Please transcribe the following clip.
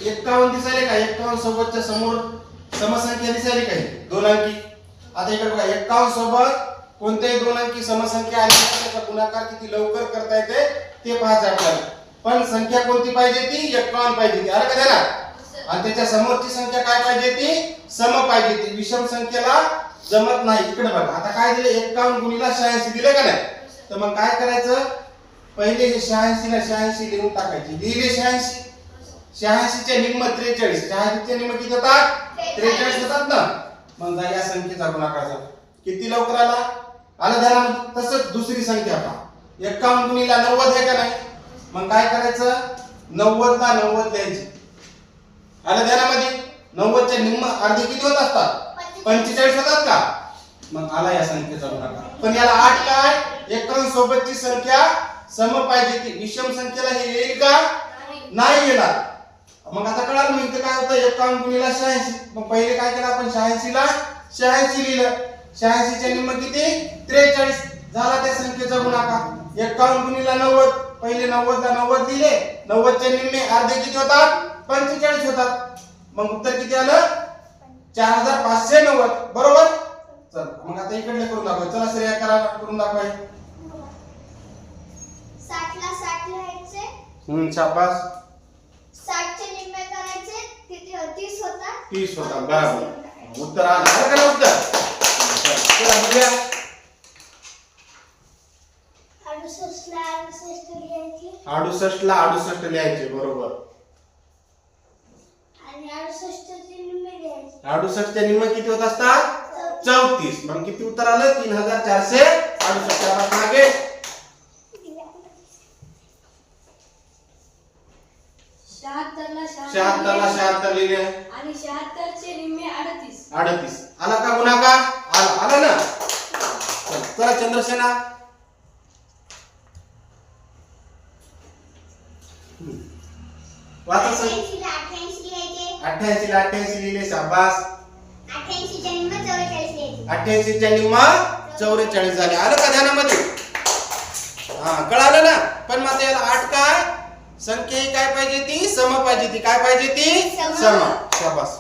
51 दिसायले का? 51 सोबतच्या समोर समसंख्या दिसायली काही दोन अंकी. आता इकडे बघा 51 सोबत कोणत्याही दोन अंकी समसंख्या आली तर त्याचा गुणाकार किती लवकर करता येते ते पाहायचं आपल्याला. पण संख्या कोणती पाहिजे? ती 51 पाहिजे ती. आलं का ध्यानात? आणि त्याच्या समोरची संख्या काय पाहिजे? ती सम पाहिजे ती. विषम संख्येला जमत नाही. इकडे बघा आता काय दिले? 51 गुणिले 86 दिले का नाही? तर मग काय करायचं? पहिले हे 86 ला 86 लिहून टाकायचे. लिहिले 86. 86 चे निम्म 43. 86 चे निम्म किती होतात? 43 होतात ना. मग जा या संख्येचा गुणाकार झाला. किती लवकर आला? आलं ध्यानामध्ये? तसंच दुसरी संख्या पहा. 51 गुणिले 90 आहे का नाही? मग काय करायचं? 90 ला 90 द्यायची. आलं ध्यानामध्ये? 90 चे निम्म अर्धे किती होत असतात? 45 होतात का? मग आला या संख्येचा गुणाकार. पण याला 8 काय? 51 सोबतची संख्या सम पाहिजे ती. विषम संख्येला हे येईल का? नाही येणार. मग आता कळालं मग इथे काय होतं? 51 गुणिले 86. मग पहिले काय केलं आपण? 86 ला 86 लिहिलं. 86 चे निम्म किती? 43. झाला त्या संख्येचा गुणाकार. 51 गुणिले 90. पहिले 90 ला 90 दिले. 90 चे निम्मे अर्धे किती होतात? 45 होतात. मग उत्तर किती आलं? 4590. बरोबर? चल मग आता इकडले करून दाखव. चला श्रेया करा करून दाखवा. 60 ला 60 लिहायचे. शाबास. 60 चे निम्मे करायचे. किती 30 होतात? 30 होतात. बरोबर. उत्तर आलं. आलं का उत्तर? चला बघूया. 68 ला 68 लिहायचे. 68 ला 68 लिहायचे. बरोबर. आणि 68 चे निम्मे लिहायचे. 68 चे निम्मे किती होत असतात? 34. मग किती उत्तर आलं? 3468. त्याला मागे 76 ला 76 लिहिले. आणि 76 चे निम्मे 38. 38. आला का गुणाकार? आला ना. चला चंद्रसेना. वाचा सर. 88 ला 88 लिहायचे. 88 ला 88 लिहिले. शाबास. 88 चे निम्मे 44 लिहायचे. 88 च्या निम्मा 44 झाले. आलं का ध्यानामध्ये? हा कळालं ना. पण मग याला 8 काय? संख्या ही काय पाहिजे ती? सम पाहिजे ती. काय पाहिजे ती? सम. सम. शाबास.